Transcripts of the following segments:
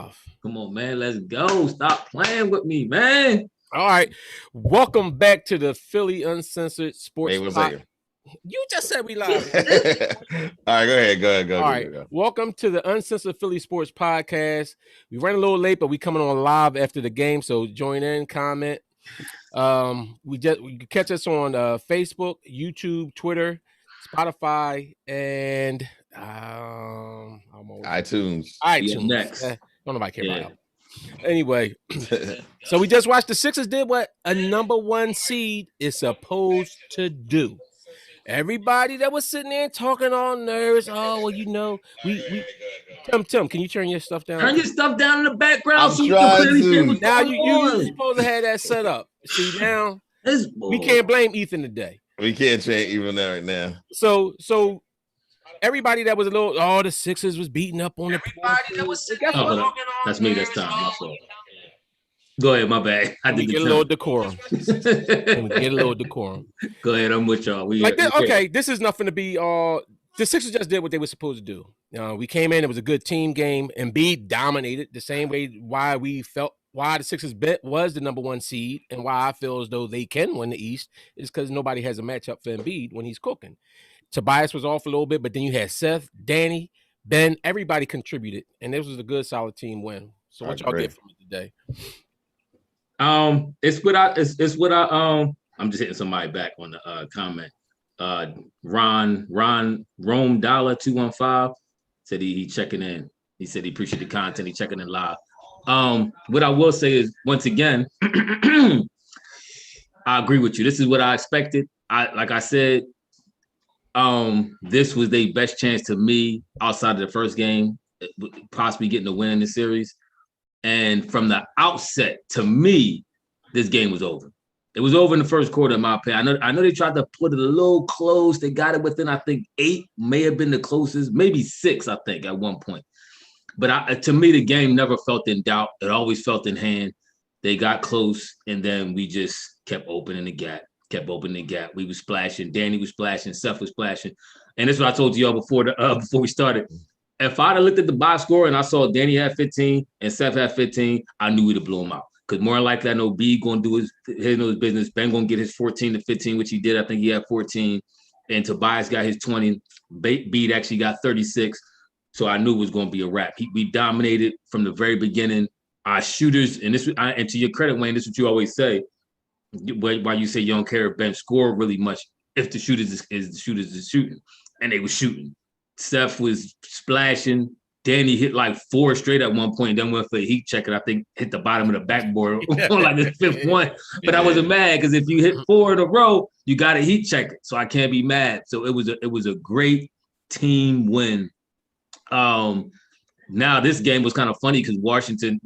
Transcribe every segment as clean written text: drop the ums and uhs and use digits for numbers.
live. Come on, man. Let's go. Stop playing with me, man. All right. Welcome back to the Philly Uncensored Sports Podcast. You just said we live. All right, go ahead. Go. Welcome to the Uncensored Philly Sports Podcast. We ran a little late, but we coming on live after the game, so join in, comment. You can catch us on Facebook, YouTube, Twitter, Spotify, and iTunes. Next. Don't nobody care about it. Anyway, so we just watched the Sixers did what a number one seed is supposed to do. Everybody that was sitting there talking all nervous. Oh, well, you know, we Tim, can you turn your stuff down? Turn your stuff down in the background so you can clearly see what's now you supposed to have that set up. See, now we can't blame Ethan today. We can't change even that right now. So everybody that was a little, the Sixers was beating up on everybody that was sitting there. That's me this time. My fault. Go ahead, my bad. Let me get a little decorum. Go ahead, I'm with y'all. This is nothing to be. The Sixers just did what they were supposed to do. We came in. It was a good team game. Embiid dominated the same way. Why the Sixers was the number one seed, and why I feel as though they can win the East is because nobody has a matchup for Embiid when he's cooking. Tobias was off a little bit, but then you had Seth, Danny, Ben. Everybody contributed, and this was a good, solid team win. So what y'all get from it today? I'm just hitting somebody back on the comment. Rome Dollar 215 said he checking in. He said he appreciated the content. He checking in live. What I will say is, once again, I agree with you. This is what I expected. Like I said, this was their best chance to me outside of the first game, possibly getting a win in the series. And from the outset, to me, this game was over. It was over in the first quarter, in my opinion. I know they tried to put it a little close. They got it within, I think, 8 may have been the closest, maybe 6, I think, at one point. But to me, the game never felt in doubt. It always felt in hand. They got close, and then we just kept opening the gap. We was splashing. Danny was splashing. Seth was splashing. And that's what I told y'all before we started. If I'd have looked at the box score and I saw Danny had 15 and Seth had 15, I knew we'd have blew him out. Because more than likely, I know B going to do his business. Ben going to get his 14 to 15, which he did. I think he had 14. And Tobias got his 20. Beat actually got 36. So I knew it was going to be a wrap. We dominated from the very beginning. Our shooters, and to your credit, Wayne, this is what you always say. Why you say you don't care if Ben score really much if the shooters is shooting. And they were shooting. Seth was splashing. Danny hit like 4 straight at one point, then went for a heat check, and I think hit the bottom of the backboard on like the 5th one. But I wasn't mad because if you hit 4 in a row, you got to heat check it. So I can't be mad. So it was a great team win. Now this game was kind of funny because Washington,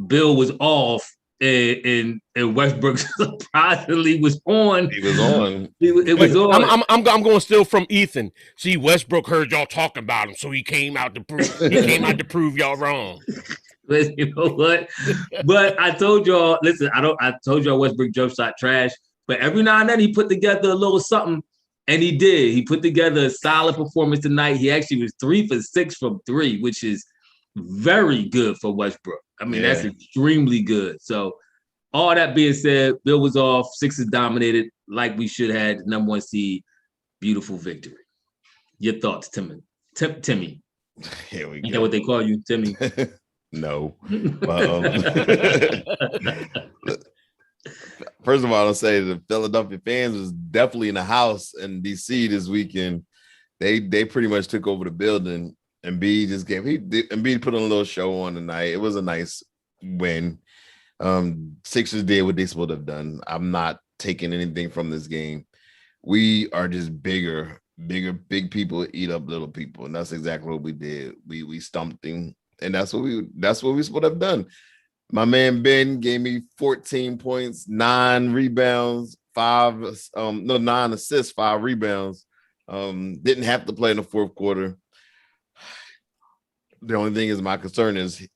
Bill was off. And Westbrook surprisingly was on. He was on. It was on. I'm going still from Ethan. See, Westbrook heard y'all talking about him, so he came out to prove y'all wrong. You know what? But I told y'all, listen, I told y'all Westbrook jump shot trash. But every now and then he put together a little something, and he did. He put together a solid performance tonight. He actually was 3 for 6 from 3, which is very good for Westbrook. I mean, that's extremely good. So all that being said, Bill was off. Sixers dominated like we should have. The number one seed. Beautiful victory. Your thoughts, Timmy? Here we go. Is that what they call you, Timmy? No. First of all, I'll say the Philadelphia fans was definitely in the house in DC this weekend. They pretty much took over the building. Embiid put on a little show on tonight. It was a nice win. Sixers did what they supposed to have done. I'm not taking anything from this game. We are just big people eat up little people, and that's exactly what we did. We stumped him, and that's what we supposed to have done. My man Ben gave me 14 points, 9 rebounds, 9 assists, 5 rebounds. Didn't have to play in the fourth quarter. The only thing is my concern is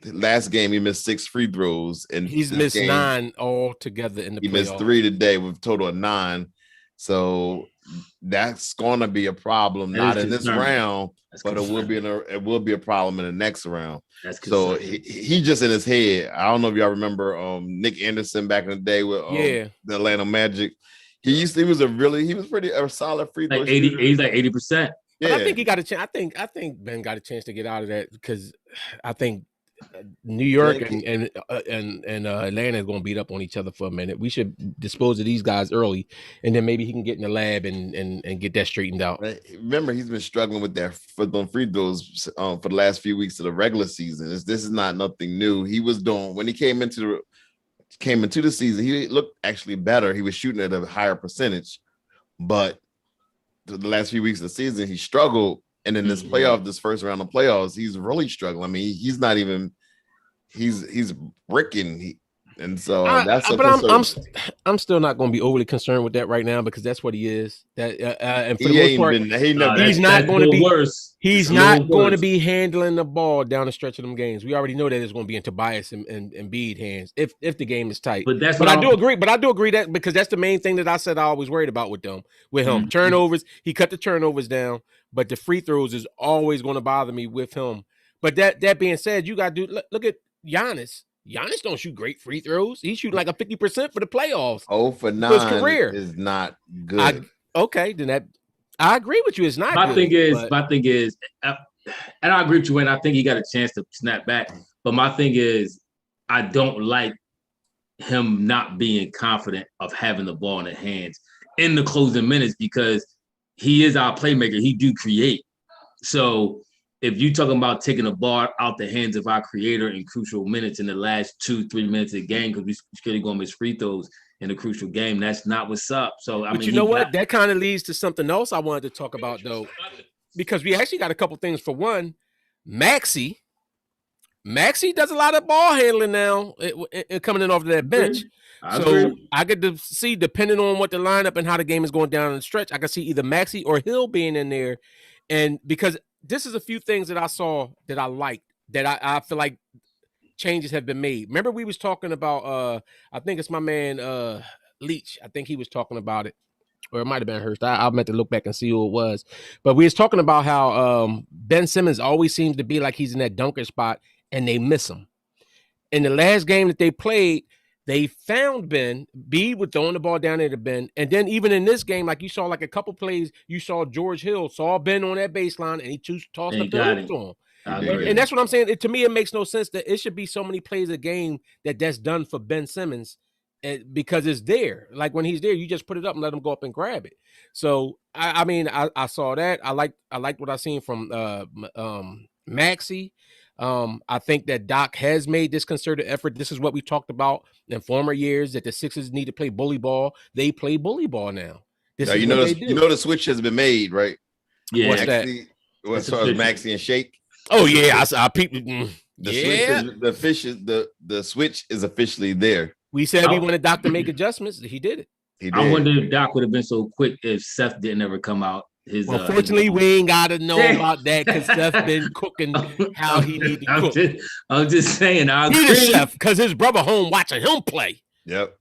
last game he missed 6 free throws, and he's missed 9 all together in the playoffs. He missed 3 today with a total of 9. So that's going to be a problem, That not is in this concerning. round, That's but it will be a problem in the next round. That's So concerning. he just in his head. I don't know if y'all remember Nick Anderson back in the day with the Atlanta Magic. He was a solid free throw like 80. shooter. He's like 80%. But I think he got a chance. I think Ben got a chance to get out of that because I think New York and Atlanta is going to beat up on each other for a minute. We should dispose of these guys early, and then maybe he can get in the lab and get that straightened out. Remember, he's been struggling with that for the free throws for the last few weeks of the regular season. This is not nothing new. He was doing when he came into the season. He looked actually better. He was shooting at a higher percentage, but the last few weeks of the season, he struggled. And in this first round of playoffs, he's really struggling. I mean, he's not even he's bricking. And so I'm still not going to be overly concerned with that right now because that's what he is. That and for the most part, he's not going to be worse. He's not going to be handling the ball down the stretch of them games. We already know that it's going to be in Tobias and Embiid hands if the game is tight. But I do agree that because that's the main thing that I said I always worried about with him. Mm-hmm. Turnovers, he cut the turnovers down, but the free throws is always going to bother me with him. But that being said, you got to look at Giannis. Giannis don't shoot great free throws. He's shooting like a 50% for the playoffs. 0 for 9 his career is not good. Then I agree with you. It's not my good. My thing is, and I agree with you, and I think he got a chance to snap back. But my thing is, I don't like him not being confident of having the ball in his hands in the closing minutes because he is our playmaker. He do create. So if you talking about taking the ball out the hands of our creator in crucial minutes in the last 2-3 minutes of the game because we're really going to miss free throws in a crucial game, that's not what's up. So you know what? That kind of leads to something else I wanted to talk about though, because we actually got a couple things. For one, Maxey does a lot of ball handling now, coming in off of that bench. I get to see, depending on what the lineup and how the game is going down in the stretch, I can see either Maxey or Hill being in there, and because this is a few things that I saw that I liked, that I feel like changes have been made. Remember we was talking about, I think it's my man Leach. I think he was talking about it, or it might have been Hurst. I meant to look back and see who it was. But we was talking about how Ben Simmons always seems to be like he's in that dunker spot, and they miss him. In the last game that they played, they found Ben. Embiid was throwing the ball down there to Ben. And then even in this game, like you saw like a couple plays, you saw George Hill saw Ben on that baseline, and he tossed up the hoop to him. And that's what I'm saying. To me, it makes no sense that it should be so many plays a game that's done for Ben Simmons because it's there. Like when he's there, you just put it up and let him go up and grab it. So, I saw that. I liked what I seen from Maxey. I think that Doc has made this concerted effort. This is what we talked about in former years, that the Sixers need to play bully ball. They play bully ball now. You know the switch has been made, right? Yeah. What's that? As far as Maxey and Shake. Oh yeah, I peeped. The switch is officially there. We said we wanted Doc to make adjustments. He did it. I wonder if Doc would have been so quick if Seth didn't ever come out. Unfortunately, we ain't got to know about that because Seth been cooking how he need to cook. I'm just saying. He the chef because his brother home watching him play. Yep.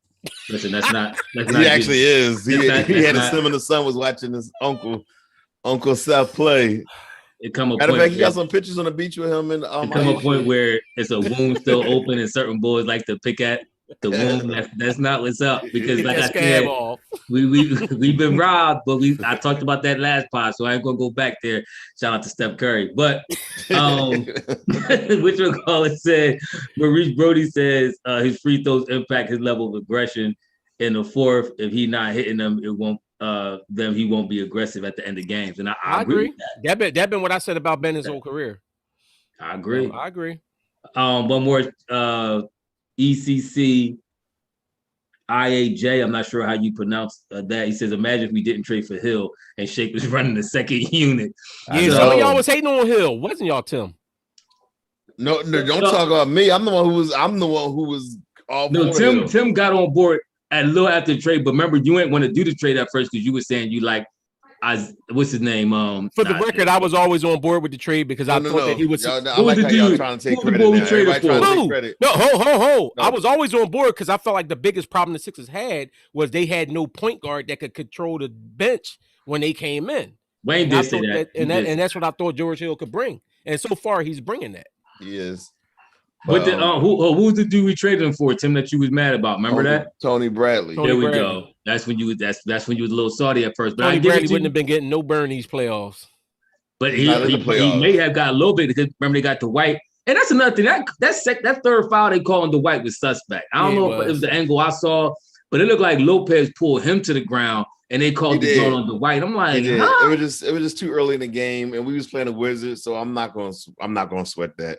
Listen, that's not he actually is. He had a similar son was watching his Uncle Seth play. Matter of fact, he got some pictures on the beach with him. And it come a point where it's a wound still open, and certain boys like to pick at the wound. That's not what's up because, like I said, we've been robbed. But I talked about that last pod, so I ain't gonna go back there. Shout out to Steph Curry. But which one call it said, Maurice Brody says his free throws impact his level of aggression in the fourth. If he's not hitting them, it won't. Then he won't be aggressive at the end of games, and I agree with that. That been what I said about Ben his whole career. I agree. I agree. One more ECC IAJ. I'm not sure how you pronounce that. He says, "Imagine if we didn't trade for Hill and Shake was running the second unit." Yeah, some of y'all was hating on Hill, wasn't y'all, Tim? No, don't talk about me. I'm the one who was all. No, Tim got on board a little after the trade, but remember, you ain't want to do the trade at first because you were saying you like, what's his name? For the record, I was always on board with the trade because I thought that he was. I like how y'all trying to take credit now. No. I was always on board because I felt like the biggest problem the Sixers had was they had no point guard that could control the bench when they came in. Wayne And I did say thought that. and that's what I thought George Hill could bring. And so far, he's bringing that. He is. But who's the dude we traded him for, Tim, that you was mad about? Remember that? Tony Bradley. Tony There we Bradley. go. That's when you was a little salty at first. But Tony I give Bradley it to wouldn't you. have been getting no burn these playoffs. But Not in the he playoffs. may have got a little bit because remember they got Dwight. And that's another thing. That third foul they called on Dwight was suspect. I don't know if it was the angle I saw, but it looked like Lopez pulled him to the ground and they called the zone on Dwight. I'm like, huh? It was just too early in the game, and we was playing the Wizards, so I'm not gonna sweat that.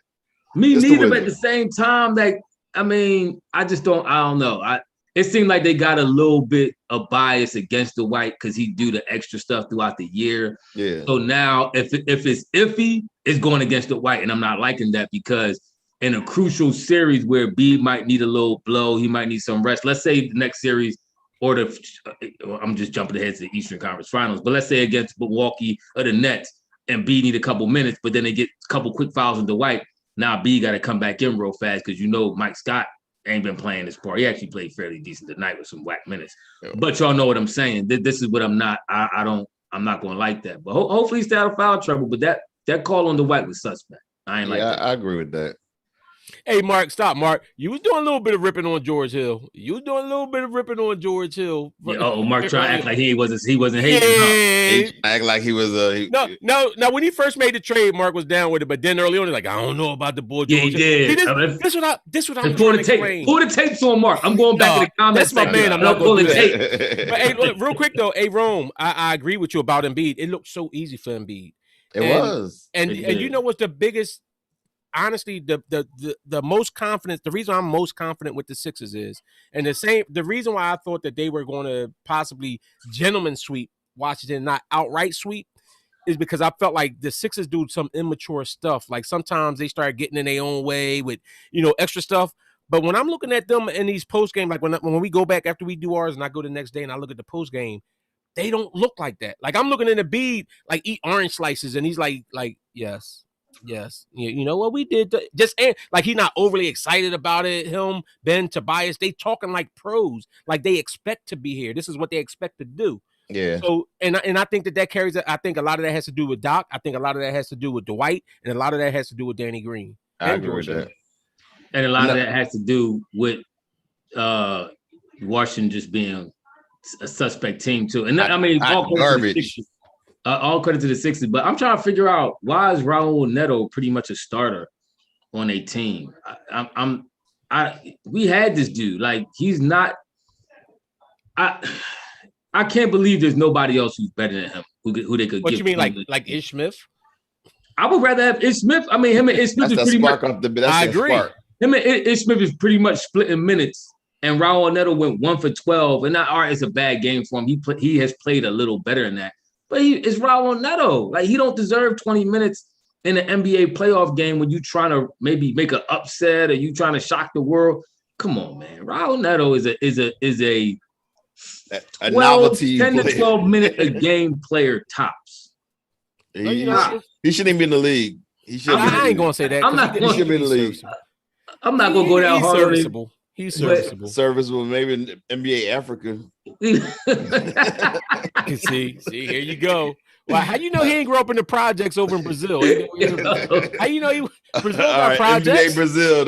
Me neither, but at the same time, I don't know. It seemed like they got a little bit of bias against the White because he do the extra stuff throughout the year. Yeah. So now if it's iffy, it's going against the White, and I'm not liking that because in a crucial series where B might need a little blow, he might need some rest. Let's say the next series, I'm just jumping ahead to the Eastern Conference Finals, but let's say against Milwaukee or the Nets, and B need a couple minutes, but then they get a couple quick fouls on the White. Now B got to come back in real fast because Mike Scott ain't been playing this part. He actually played fairly decent tonight with some whack minutes. Yeah. But y'all know what I'm saying. This is what I'm not. I'm not going to like that. But hopefully he stay out of foul trouble. But that call on the White was suspect. I ain't like that. I agree with that. Hey, Mark, stop, Mark. You was doing a little bit of ripping on George Hill. Yeah, Mark trying to act like he wasn't hating. Yeah. Act like he was No. When he first made the trade, Mark was down with it, but then early on, he's like, I don't know about the boy. Yeah, he did. This what I'm trying to explain. Pull the tapes on Mark. I'm going back to the comments. That's my man. I'm not going to tape. But hey, look, real quick though, hey Rome, I agree with you about Embiid. It looked so easy for Embiid. It was, and you know what's the biggest. Honestly, the most confidence, the reason I'm most confident with the Sixers is, and the reason why I thought that they were going to possibly gentleman sweep Washington, not outright sweep, is because I felt like the Sixers do some immature stuff. Like sometimes they start getting in their own way with, extra stuff. But when I'm looking at them in these post game, like when we go back after we do ours and I go the next day and I look at the post game, they don't look like that. Like I'm looking at Embiid, like eat orange slices, and he's like yes. Yes, you know what we did. Like he's not overly excited about it. Him, Ben, Tobias, they talking like pros, like they expect to be here. This is what they expect to do. Yeah. So and I think that carries. I think a lot of that has to do with Doc. I think a lot of that has to do with Dwight, and a lot of that has to do with Danny Green. I agree with that. And a lot of that has to do with Washington just being a suspect team too. And garbage. All credit to the Sixers, but I'm trying to figure out why is Raul Neto pretty much a starter on a team. We had this dude, like he's not. I can't believe there's nobody else who's better than him who they could. What you mean, like Ish Smith? I would rather have Ish Smith. I mean, him and Ish Smith is pretty much. I agree. Him and Ish Smith is pretty much splitting minutes, and Raul Neto went 1 for 12, and not it's a bad game for him. He has played a little better than that. But it's Raul Neto. Like he don't deserve 20 minutes in an NBA playoff game when you trying to maybe make an upset or you trying to shock the world. Come on, man. Raul Neto is a 12, novelty 10 player. to 12 minute a game player tops. He shouldn't be in the league. I ain't gonna say that. He should be in the league. I'm not gonna go down hard. Serviceable. He's serviceable. Serviceable, maybe in NBA Africa. see, here you go. Well, how you know he ain't grow up in the projects over in Brazil? How you know Brazil got projects? NBA Brazil,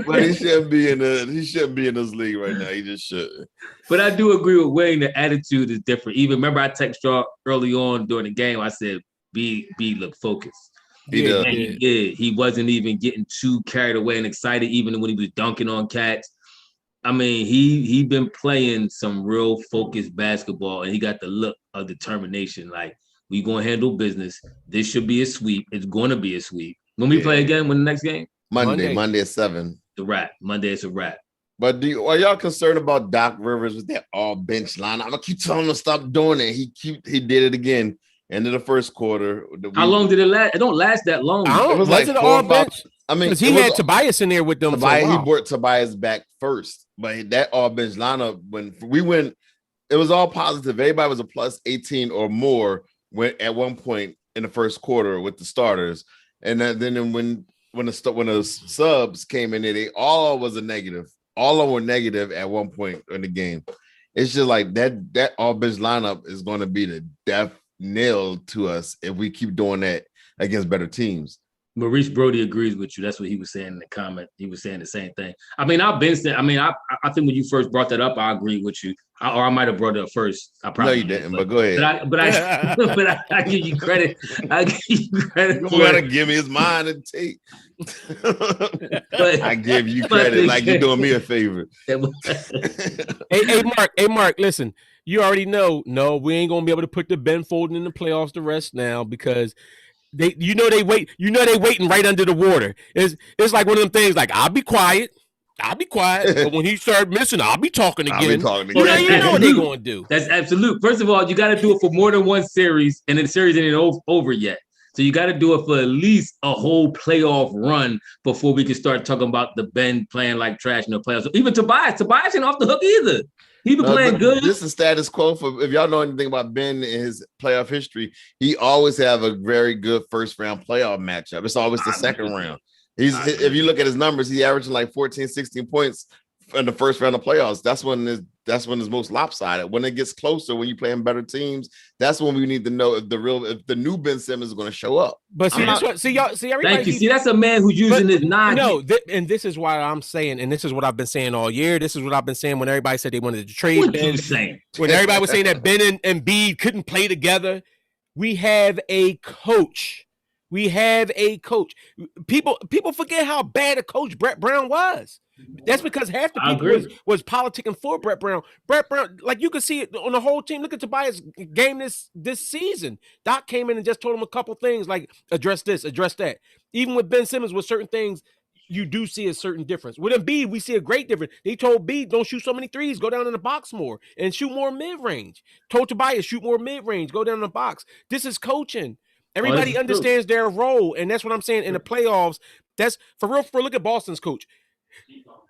but he shouldn't be in this league right now. He just shouldn't. But I do agree with Wayne. The attitude is different. Even remember, I texted y'all early on during the game. I said, "B look focused." He did. He wasn't even getting too carried away and excited, even when he was dunking on cats. I mean, he been playing some real focused basketball, and he got the look of determination. Like, we gonna handle business. This should be a sweep. It's gonna be a sweep. When we play again, when the next game? Monday at 7. The wrap. Monday it's a wrap. But are y'all concerned about Doc Rivers with that all bench line? I'm gonna keep telling him to stop doing it. He did it again. End of the first quarter. How long did it last? It don't last that long. It was like it all bench? I mean, because he had Tobias in there with them. He brought Tobias back first, but that all bench lineup when we went, it was all positive. Everybody was a plus 18 or more at one point in the first quarter with the starters, and then when the subs came in there, they all was a negative. All of them were negative at one point in the game. it's just like that all bench lineup is going to be the death nail to us if we keep doing that against better teams. Maurice Brody agrees with you. That's what he was saying in the comment. He was saying the same thing. I mean, I've been saying. I mean, I think when you first brought that up, I agree with you. Or I might have brought it up first. I probably No, you didn't. But go ahead. But I give you credit. I give you credit. You gotta give me his mind and take. I give you credit like you're doing me a favor. Hey, Mark. Listen, you already know. No, we ain't gonna be able to put the Ben Foden in the playoffs the rest now because. They waiting right under the water. It's like one of them things. Like I'll be quiet, but when he start missing, I'll be talking again. You know what they're going to do. That's absolute. First of all, you got to do it for more than one series, and the series ain't over yet. So you got to do it for at least a whole playoff run before we can start talking about the Ben playing like trash in the playoffs. Even Tobias ain't off the hook either. He been playing good. This is status quo for if y'all know anything about Ben in his playoff history. He always have a very good first round playoff matchup. It's always the second round. If you look at his numbers, he averaging like 14, 16 points in the first round of playoffs. That's when it's most lopsided. When it gets closer, when you're playing better teams, that's when we need to know if the new Ben Simmons is going to show up. But see, everybody. Thank you. See, that's a man who's using his nine. No, and this is why I'm saying, and this is what I've been saying all year. This is what I've been saying when everybody said they wanted to trade what Ben. You saying? When everybody was saying that Ben and Embiid couldn't play together, we have a coach. People forget how bad a coach Brett Brown was. That's because half the people was politicking for Brett Brown. Brett Brown, like you can see it on the whole team. Look at Tobias' game this season. Doc came in and just told him a couple things like address this, address that. Even with Ben Simmons, with certain things, you do see a certain difference. With Embiid, we see a great difference. They told Embiid, don't shoot so many threes, go down in the box more and shoot more mid-range. Told Tobias, shoot more mid-range, go down in the box. This is coaching. Everybody understands their role, and that's what I'm saying in the playoffs. That's for real. Look at Boston's coach.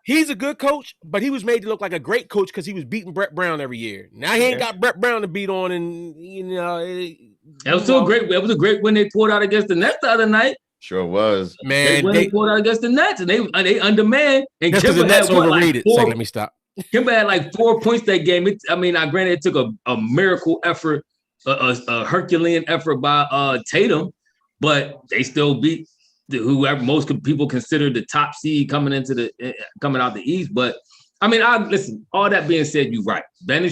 He's a good coach, but he was made to look like a great coach because he was beating Brett Brown every year. Now he ain't got Brett Brown to beat on, and that was still great. It was a great win they pulled out against the Nets the other night. Sure was, man. They pulled out against the Nets, and they undermanned. And because the Nets overrated. Let me stop. Kimber had like 4 points that game. Granted, it took a miracle effort. A Herculean effort by Tatum, but they still beat whoever most people consider the top seed coming out the East. But I mean, listen. All that being said, you're right. Ben. I'm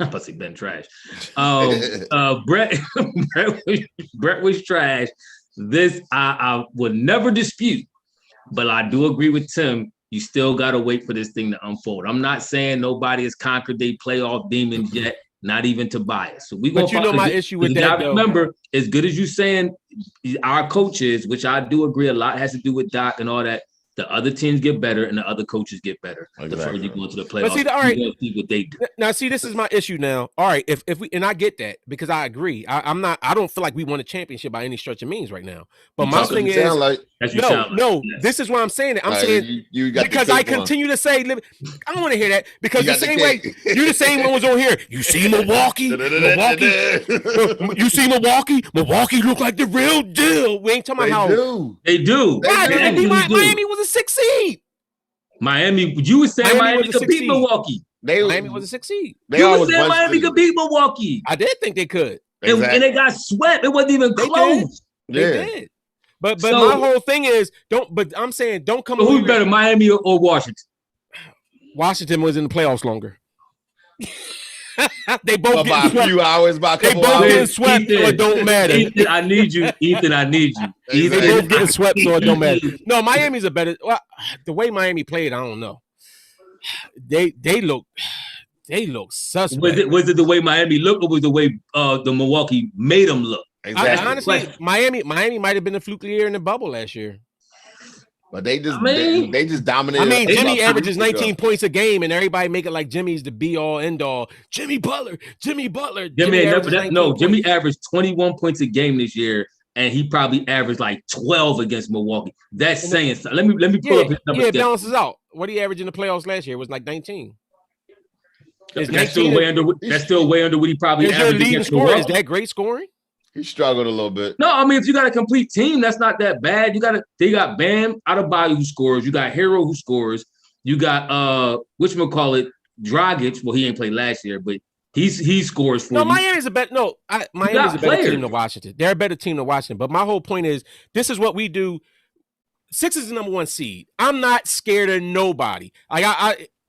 about to say Ben trash. Brett was trash. This I would never dispute, but I do agree with Tim. You still got to wait for this thing to unfold. I'm not saying nobody has conquered their playoff demons yet. Not even Tobias. So we but you know my issue with that. Remember, as good as you saying our coaches, which I do agree a lot has to do with Doc and all that. The other teams get better and the other coaches get better. Exactly. The further you go into the playoffs, see, all right. See what they do. Now, see, this is my issue now. All right, if we and I get that because I agree. I don't feel like we won a championship by any stretch of means right now. But my thing is, this is why I'm saying it. I'm saying you got because I continue to say, I don't want to hear that because the same way you the same one was on here. You see Milwaukee, you see Milwaukee look like the real deal. We ain't talking about how they do. Miami was a 6th seed. Miami, you were saying Miami could beat Milwaukee. Miami was a 6th seed. You were saying Miami could beat Milwaukee. I did think they could. Exactly. And they got swept. It wasn't even close. They did. But my whole thing is don't come. Who's better, Miami or Washington? Washington was in the playoffs longer. They both by a few hours, by a couple hours. They both getting swept, so it don't matter. Ethan, I need you. They both getting swept, so it don't matter. No, Miami's a better. Well, the way Miami played, I don't know. They look suspect. Was it the way Miami looked, or was the way the Milwaukee made them look? Exactly. Honestly, Miami might have been a fluke year in the bubble last year. But they just dominated. I mean, Jimmy averages 19 points a game, and everybody make it like Jimmy's the be all end all. Jimmy Butler. Jimmy averaged 21 points a game this year, and he probably averaged like 12 against Milwaukee. That's saying something. Let me pull up his numbers. Yeah, it balances out. What did he average in the playoffs last year? It was like 19. That's still way under what he probably averaged against Milwaukee. Is that great scoring? He struggled a little bit. No, I mean, if you got a complete team, that's not that bad. They got Bam Adebayo who scores. You got Hero who scores. You got whatchamacallit, Dragic, well, he ain't played last year, but he scores for No, you. Miami's a better. No, Miami's a better team than Washington. They're a better team than Washington. But my whole point is, this is what we do. Sixers is the number 1 seed. I'm not scared of nobody.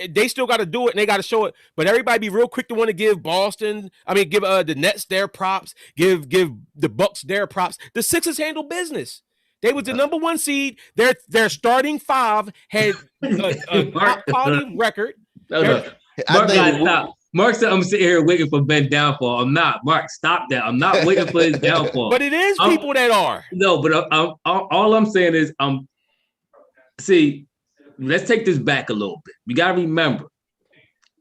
They still got to do it and they got to show it. But everybody be real quick to want to give give the Nets their props, give the Bucks their props. The Sixers handle business. They was the number 1 seed. Their starting 5 had a top quality record. No. Mark said, I'm sitting here waiting for Ben downfall. I'm not. Mark, stop that. I'm not waiting for his downfall. But it is people that are. No, but all I'm saying is, see, let's take this back a little bit. You got to remember,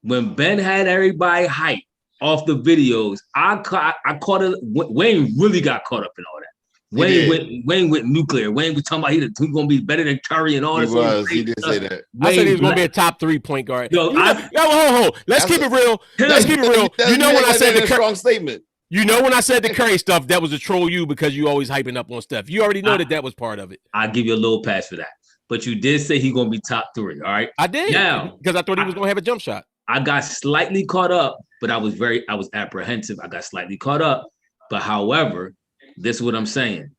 when Ben had everybody hyped off the videos, I caught it. Wayne really got caught up in all that. Wayne went nuclear. Wayne was talking about he's going to be better than Curry and all this. He did say that. I said he was going to be a top 3 point guard. No, Let's keep it real. You know when I said the strong statement. You know when I said the Curry stuff, that was to troll you because you always hyping up on stuff. You already know that was part of it. I'll give you a little pass for that. But you did say he's going to be top 3, all right? I did. Now, because I thought he was going to have a jump shot. I got slightly caught up, but I was apprehensive. I got slightly caught up. But however, this is what I'm saying.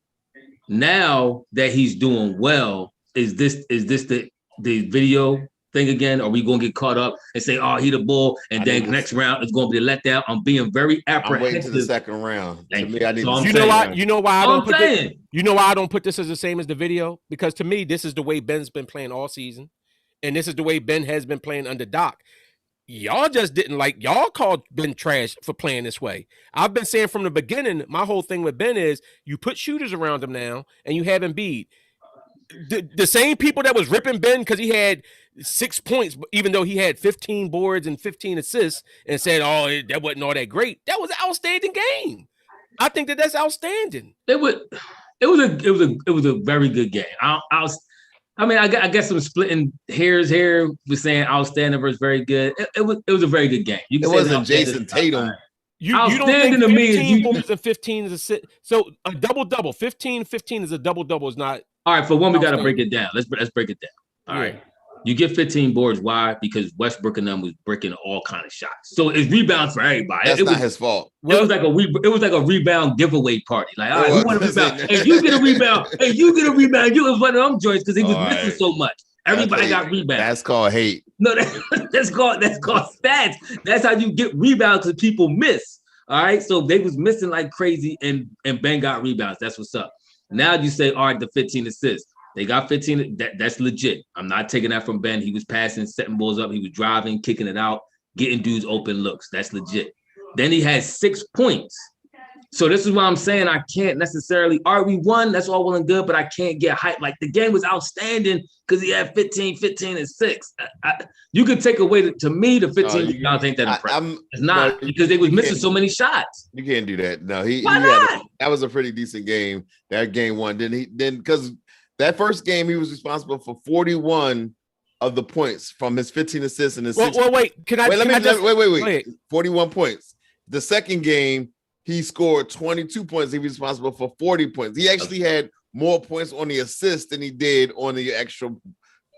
Now that he's doing well, is this the video thing again? Are we going to get caught up and say, "Oh, he the bull," and then next round is going to be a letdown? I'm being very apprehensive. I'm waiting to the second round. Thank you. You know why I don't put this? You know why I don't put this as the same as the video? Because to me, this is the way Ben's been playing all season, and this is the way Ben has been playing under Doc. Y'all just didn't y'all called Ben trash for playing this way. I've been saying from the beginning, my whole thing with Ben is you put shooters around him now and you have Embiid. The same people that was ripping Ben because he had 6 points, even though he had 15 boards and 15 assists and said, "Oh, that wasn't all that great." That was an outstanding game. I think that's outstanding. It was a very good game. I guess I'm splitting hairs here with saying outstanding versus very good. It was a very good game. It wasn't Jason Tatum. You don't think 15 points and 15 is a sit. So a double-double, 15 is a double-double is not. All right, for one, we got to break it down. Let's break it down. All right. You get 15 boards. Why? Because Westbrook and them was breaking all kind of shots. So it's rebounds for everybody. That's not his fault. It was like a rebound giveaway party. Like, all right, who want a rebound? Hey, you get a rebound. Hey, you get a rebound. You was one of them joints because he was missing so much. Everybody got rebounds. That's called hate. No, that's called stats. That's how you get rebounds because people miss. All right. So they was missing like crazy, and Ben got rebounds. That's what's up. Now you say, all right, the 15 assists. They got 15. That's legit. I'm not taking that from Ben. He was passing, setting balls up. He was driving, kicking it out, getting dudes open looks. That's legit. Then he had 6 points. So this is why I'm saying I can't necessarily. All right, we won. That's all well and good, but I can't get hyped. Like the game was outstanding because he had 15, and 6. You could take away to me the 15. I don't think that impressive. It's not because they was missing so many shots. You can't do that. No, that was a pretty decent game. That game one. Then because that first game he was responsible for 41 of the points from his 15 assists and his. Wait. Wait. 41 points. The second game, he scored 22 points. He was responsible for 40 points. He actually had more points on the assist than he did on the extra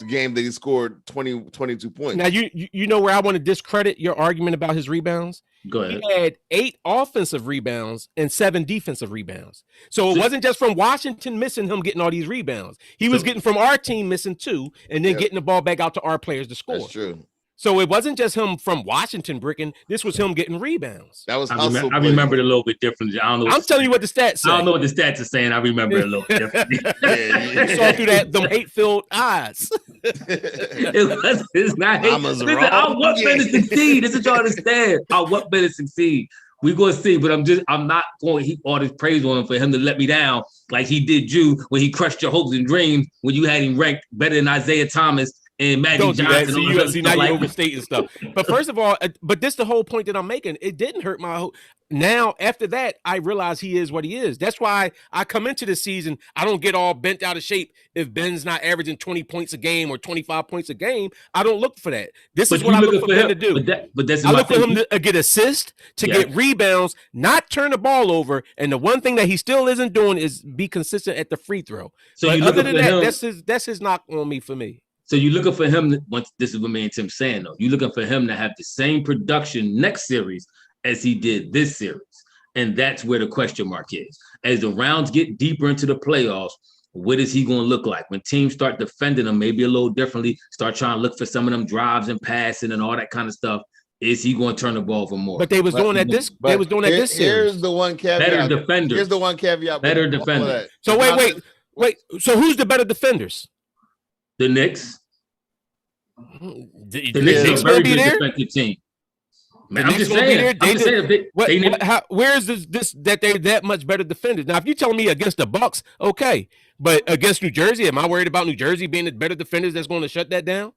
game that he scored 22 points. Now, you know where I want to discredit your argument about his rebounds? Go ahead. He had 8 offensive rebounds and 7 defensive rebounds. So it wasn't just from Washington missing him getting all these rebounds. He was getting from our team missing 2 and then getting the ball back out to our players to score. That's true. So it wasn't just him from Washington bricking. This was him getting rebounds. That was I remember it a little bit differently. I don't know. I'm telling you what the stats say. I don't know what the stats are saying. I remember it a little differently. You saw through them hate-filled eyes. It's not hate. Listen, I want Ben to succeed. This is what you understand. I want Ben to succeed. We're going to see, but I'm not going to heap all this praise on him for him to let me down like he did you when he crushed your hopes and dreams when you had him ranked better than Isaiah Thomas and Magic Johnson. See, now you're overstating stuff. But first of all, this the whole point that I'm making. It didn't hurt my hope. Now, after that, I realize he is what he is. That's why I come into the season. I don't get all bent out of shape if Ben's not averaging 20 points a game or 25 points a game. I don't look for that. This is what I look for Ben to do. I look for him to get assists, to get rebounds, not turn the ball over. And the one thing that he still isn't doing is be consistent at the free throw. So other than that, that's his knock on me for me. So you're looking for him, once this is what me and Tim saying, though, you're looking for him to have the same production next series as he did this series. And that's where the question mark is. As the rounds get deeper into the playoffs, what is he going to look like? When teams start defending him maybe a little differently, start trying to look for some of them drives and passing and all that kind of stuff, is he going to turn the ball over more? But they was doing that this series. Here's the one caveat. Better defenders. Here's the one caveat. Better defenders. So wait. So who's the better defenders? The Knicks. The Knicks Knicks are a very gonna be good there? defensive team. Man, The I'm Knicks just gonna be saying. there? I'm just saying. Where is this that they're that much better defenders? Now, if you telling me against the Bucks, okay, but against New Jersey, am I worried about New Jersey being the better defenders that's going to shut that down?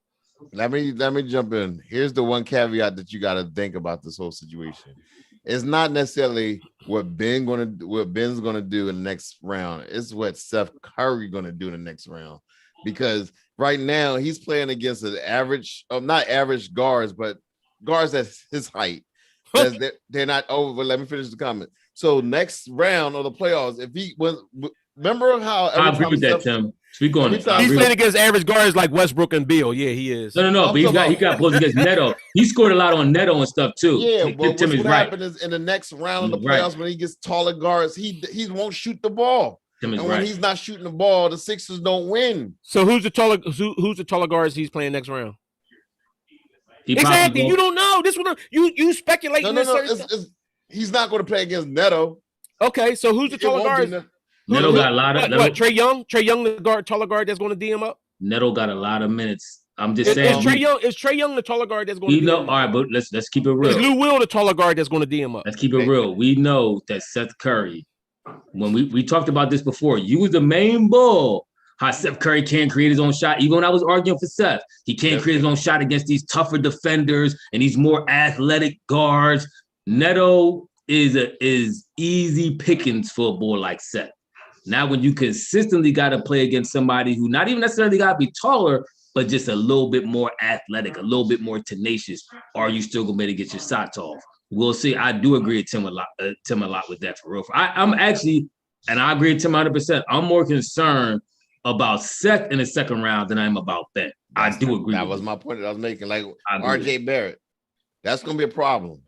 Let me jump in. Here's the one caveat that you got to think about this whole situation. It's not necessarily what Ben's going to do in the next round. It's what Seth Curry going to do in the next round, because right now he's playing against an average, not average guards, but guards that's his height. They're not over. But let me finish the comment. So next round of the playoffs, if he was, remember how I agree with that, Tim. Speak on it. He's playing against average guards like Westbrook and Beal. Yeah, he is. No. But he got blows against Neto. He scored a lot on Neto and stuff too. Yeah, but Tim what happened is in the next round of the playoffs, when he gets taller guards, he won't shoot the ball. And when he's not shooting the ball, the Sixers don't win. So who's the taller guards he's playing next round? Exactly. You don't know. This one you speculating. No. He's not going to play against Neto. Okay, so who's the taller guards? Neto got a lot of Trey Young, the taller guard that's going to D him up. Neto got a lot of minutes. I'm just saying. Is Trey Young the taller guard that's going to D him up? All right, but let's keep it real. Is Lou Will the taller guard that's going to D him up? Let's keep it real. We know that Seth Curry, when we talked about this before, you was the main bull. How Seth Curry can't create his own shot. Even when I was arguing for Seth, he can't create his own shot against these tougher defenders and these more athletic guards. Neto is easy pickings for a boy like Seth. Now, when you consistently got to play against somebody who not even necessarily got to be taller, but just a little bit more athletic, a little bit more tenacious, are you still going to be able to get your shots off? We'll see. I do agree with Tim a lot with that for real. I'm actually, and I agree with Tim 100%. I'm more concerned about Seth in the second round than I am about Ben. I do agree. That was my point that I was making. Like RJ Barrett, that's going to be a problem.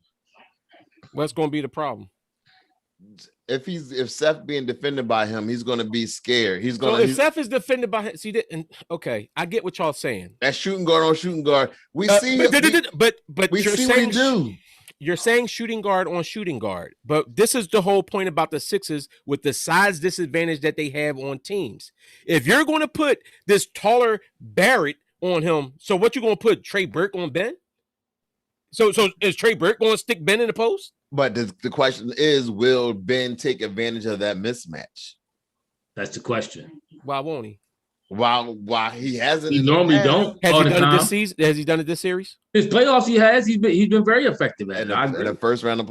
What's going to be the problem? If Seth being defended by him, he's going to be scared. If Seth is defended by him, okay, I get what y'all saying. That shooting guard on shooting guard, we see. But we see what he do. You're saying shooting guard on shooting guard, but this is the whole point about the Sixers with the size disadvantage that they have on teams. If you're going to put this taller Barrett on him, so what you going to put Trey Burke on Ben? So is Trey Burke going to stick Ben in the post? But the question is, will Ben take advantage of that mismatch? That's the question. Why won't he? Why he hasn't? He normally don't. Has he done it this season? Has he done it this series? His playoffs, he has. He's been very effective at it. In the first round of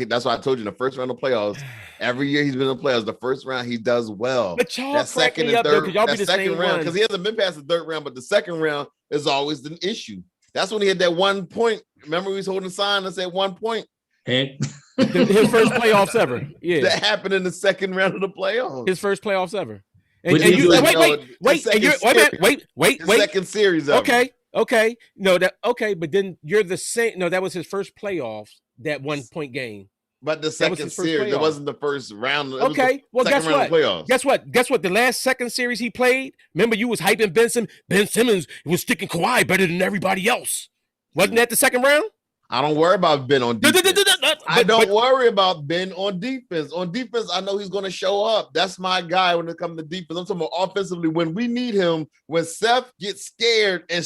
that's why I told you in the first round of playoffs. Every year he's been in the playoffs. The first round he does well. But y'all that second and third, that second round, because he hasn't been past the third round, but the second round is always an issue. That's when he had that 1 point. Remember, he was holding a sign that said 1 point. Hank. His first playoffs ever. Yeah, that happened in the second round of the playoffs. His first playoffs ever. Wait. Second series. Okay. No, but then you're the same. No, that was his first playoffs. That 1 point game. But the second series, it wasn't the first round. Okay, well, guess what? Guess what? The last second series he played, remember you was hyping Ben Simmons. Ben Simmons was sticking Kawhi better than everybody else. Wasn't that the second round? I don't worry about Ben on defense. I don't worry about Ben on defense. On defense, I know he's going to show up. That's my guy when it comes to defense. I'm talking about offensively. When we need him, when Seth gets scared and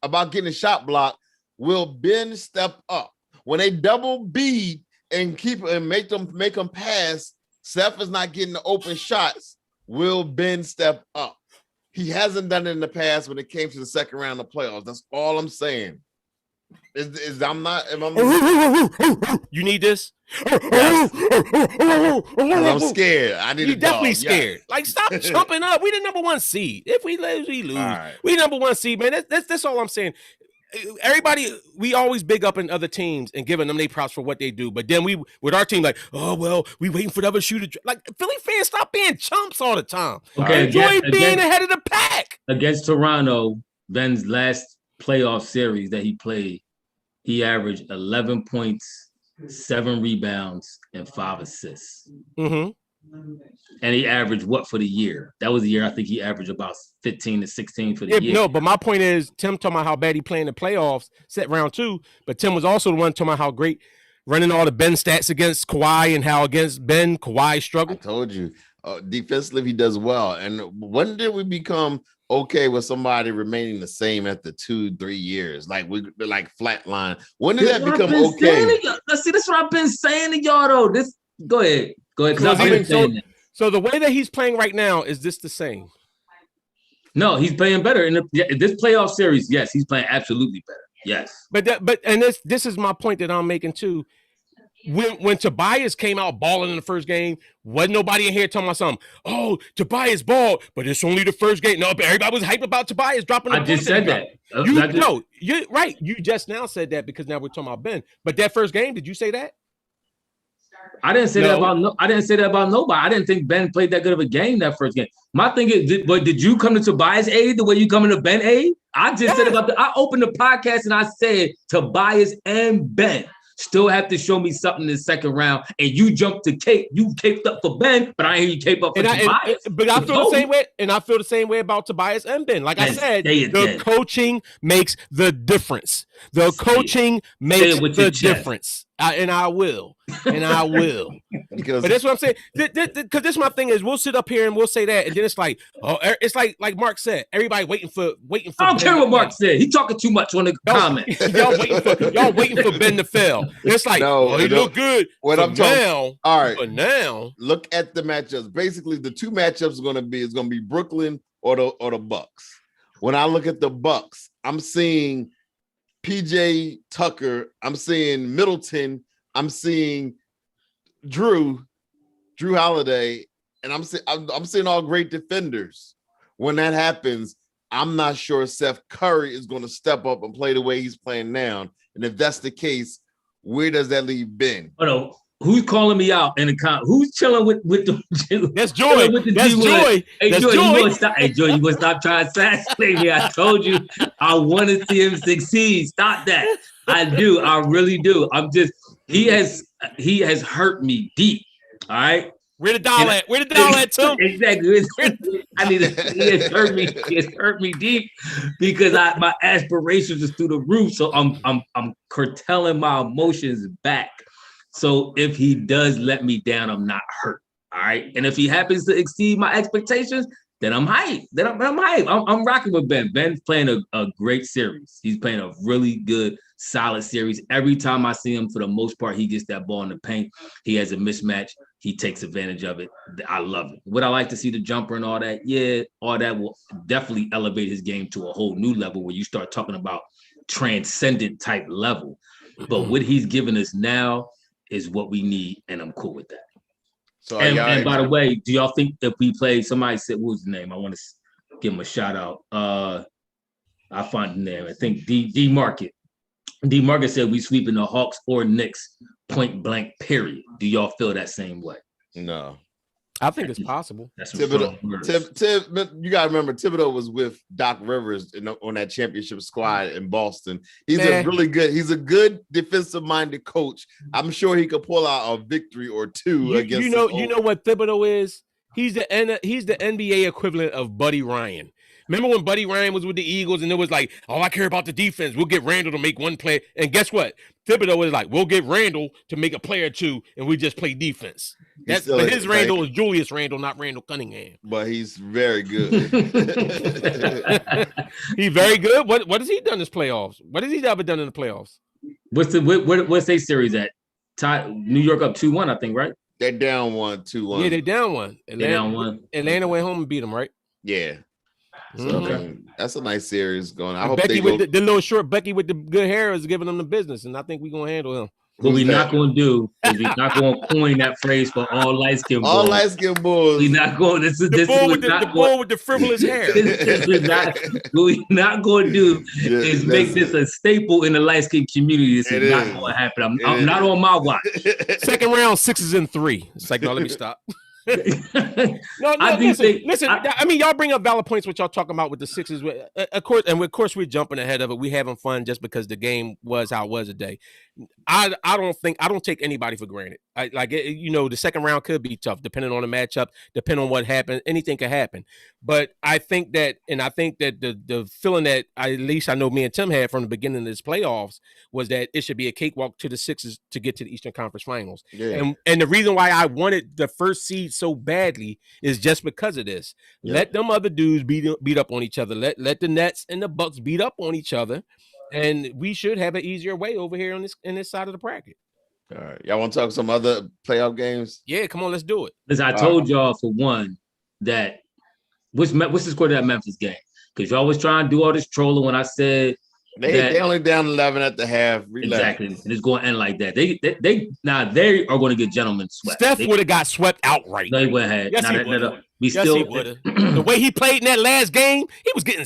about getting a shot blocked, will Ben step up? When they double beat and make them pass, Seth is not getting the open shots. Will Ben step up? He hasn't done it in the past when it came to the second round of playoffs. That's all I'm saying. You need this? Yes. I'm scared. You definitely scared. Yeah. Like, stop jumping up. We the number one seed. If we lose, we lose. Right. We number one seed, man. That's all I'm saying. Everybody, we always big up in other teams and giving them their props for what they do. But then we, with our team, like, oh, well, we waiting for the other shooter. Like, Philly fans, stop being chumps all the time. Okay, enjoy being ahead of the pack. Against Toronto, Ben's last playoff series that he played, he averaged 11 points, 7 rebounds, and 5 assists. Mm-hmm. And he averaged what for the year? That was the year I think he averaged about 15 to 16 for the year. No, but my point is, Tim talking about how bad he played in the playoffs, set round 2, but Tim was also the one talking about how great running all the Ben stats against Kawhi and how against Ben, Kawhi struggled. I told you, defensively he does well. And when did we become okay with somebody remaining the same after 2-3 years? Like we like flatline. When did that become okay? See, that's what I've been saying to y'all though. Go ahead. So the way that he's playing right now, is this the same? No, he's playing better in this playoff series. Yes, he's playing absolutely better. Yes, but this is my point that I'm making too. When Tobias came out balling in the first game, wasn't nobody in here talking about something. Oh, Tobias balled, but it's only the first game. No, but everybody was hyped about Tobias dropping. I just said that. You're right. You just now said that because now we're talking about Ben. But that first game, did you say that? I didn't say that about I didn't say that about nobody. I didn't think Ben played that good of a game that first game. My thing is, but did you come to Tobias' aid the way you coming to Ben aid? I just said I opened the podcast and I said Tobias and Ben still have to show me something in the second round. And you jumped to Cape. You caped up for Ben, but I ain't hear you cape up for Tobias. But I feel the same way, and I feel the same way about Tobias and Ben. Like I said, the coaching makes the difference. The coaching makes the difference. I will. But that's what I'm saying. Because this my thing is, we'll sit up here and we'll say that, and then it's like, it's like Mark said, everybody waiting for. I don't care what Mark said. He talking too much on the comments. y'all waiting for Ben to fail. It's like, he look good. What I'm talking now, all right. But now, look at the matchups. Basically, the two matchups is going to be Brooklyn or the Bucks. When I look at the Bucks, I'm seeing PJ Tucker. I'm seeing Middleton. I'm seeing Drew Holiday, and I'm seeing all great defenders. When that happens, I'm not sure Seth Curry is going to step up and play the way he's playing now. And if that's the case, where does that leave Ben? Oh no, who's calling me out in the comment? Who's chilling with the? That's Joy. That's Joy. Hey, Joy, you gonna stop trying to assassinate me? I told you I want to see him succeed. Stop that. I do. I really do. He has hurt me deep. All right. Where the dollar at? Where the dollar at, Tim? Exactly. He has hurt me. He has hurt me deep because my aspirations is through the roof. So I'm curtailing my emotions back. So if he does let me down, I'm not hurt. All right. And if he happens to exceed my expectations, then I'm hyped. I'm hyped. I'm rocking with Ben. Ben's playing a great series. He's playing a really good, solid series. Every time I see him, for the most part, he gets that ball in the paint. He has a mismatch. He takes advantage of it. I love it. Would I like to see the jumper and all that? Yeah, all that will definitely elevate his game to a whole new level where you start talking about transcendent type level. But what he's giving us now is what we need, and I'm cool with that. So and by the way, do y'all think if we play, somebody said, what was the name? I want to give him a shout out. I find the name. I think D Market. D Market said we sweeping the Hawks or Knicks point blank, period. Do y'all feel that same way? No. I think it's possible. That's Thibodeau, you got to remember, Thibodeau was with Doc Rivers on that championship squad in Boston. He's a good defensive-minded coach. I'm sure he could pull out a victory or two against. You know what Thibodeau is? He's the NBA equivalent of Buddy Ryan. Remember when Buddy Ryan was with the Eagles and it was like, I care about the defense. We'll get Randall to make one play. And guess what? Thibodeau was like, we'll get Randall to make a play or two, and we just play defense. But his Randall is Julius Randall, not Randall Cunningham. But he's very good. He's very good. What has he done in this playoffs? What has he ever done in the playoffs? What's their series at? New York up 2-1, I think, right? They're down 1-2-1. Yeah, they're down 1. Atlanta went home and beat them, right? Yeah. So that's a nice series going. I hope Becky they go. The little short Becky with the good hair is giving them the business, and I think we're gonna handle him. What we're not going to do is we're not going to coin that phrase for all light-skinned bulls. All light-skinned bulls. We're not going. The bull with the frivolous hair. What we're not going to do is make this a staple in the light-skinned community. This is not going to happen. I'm not on my watch. Second round, 6 and 3. It's like, no, let me stop. No, I do think. listen. I mean, y'all bring up valid points. What y'all talking about with the Sixers? Of course, we're jumping ahead of it. We having fun just because the game was how it was today. I don't take anybody for granted. The second round could be tough depending on the matchup, depending on what happened. Anything could happen. But I think that the feeling that at least I know me and Tim had from the beginning of this playoffs was that it should be a cakewalk to the Sixers to get to the Eastern Conference Finals. Yeah. And the reason why I wanted the first seed so badly is just because of this. Yep. Let them other dudes beat up on each other. Let the Nets and the Bucks beat up on each other. And we should have an easier way over here on this side of the bracket. All right. Y'all want to talk some other playoff games? Yeah, come on, let's do it. Because I told y'all for one that what's the score of that Memphis game? Because y'all was trying to do all this trolling when I said they only down 11 at the half. Relax. Exactly, and it's going to end like that. They are going to get gentlemen swept. Steph would have got swept outright. No, he would have. Yes, he would have. He would have. The way he played in that last game, he was getting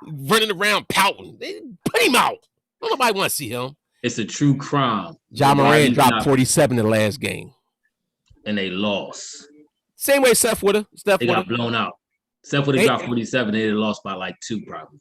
running around pouting. They put him out. Nobody want to see him. It's a true crime. Ja Morant dropped 47 in the last game, and they lost. Same way Steph would have. They got blown out. Steph would have dropped 47. They'd have lost by like 2 probably.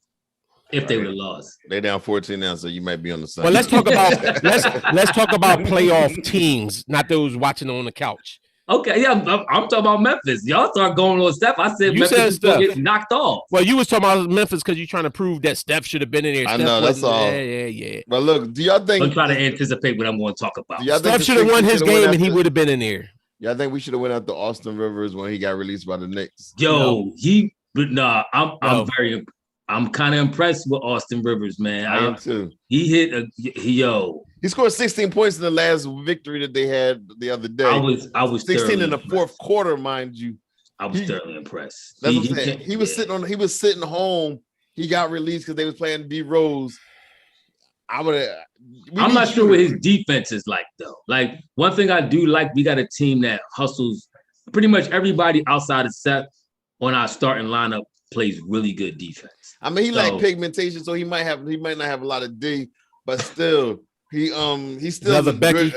If they would have lost. They're down 14 now, so you might be on the side. Well, let's talk about let's talk about playoff teams, not those watching on the couch. Okay, yeah, I'm talking about Memphis. Y'all start going on Steph. I said Memphis was get knocked off. Well, you was talking about Memphis because you're trying to prove that Steph should have been in there. I know, that's all. Yeah. But look, do y'all think? I'm trying to anticipate what I'm going to talk about. Steph should have won his game and he would have been in there. Yeah, I think we should have went after Austin Rivers when he got released by the Knicks. I'm kind of impressed with Austin Rivers, man. I am too. He hit He scored 16 points in the last victory that they had the other day. I was 16 in the fourth quarter, mind you. I was thoroughly impressed. That's what I'm saying. He was sitting home. He got released because they was playing D Rose. I'm not sure what his defense is like, though. Like, one thing I do like, we got a team that hustles. Pretty much everybody outside of Seth on our starting lineup plays really good defense. I mean, he like pigmentation, so he might not have a lot of D, but still, he still another Becky.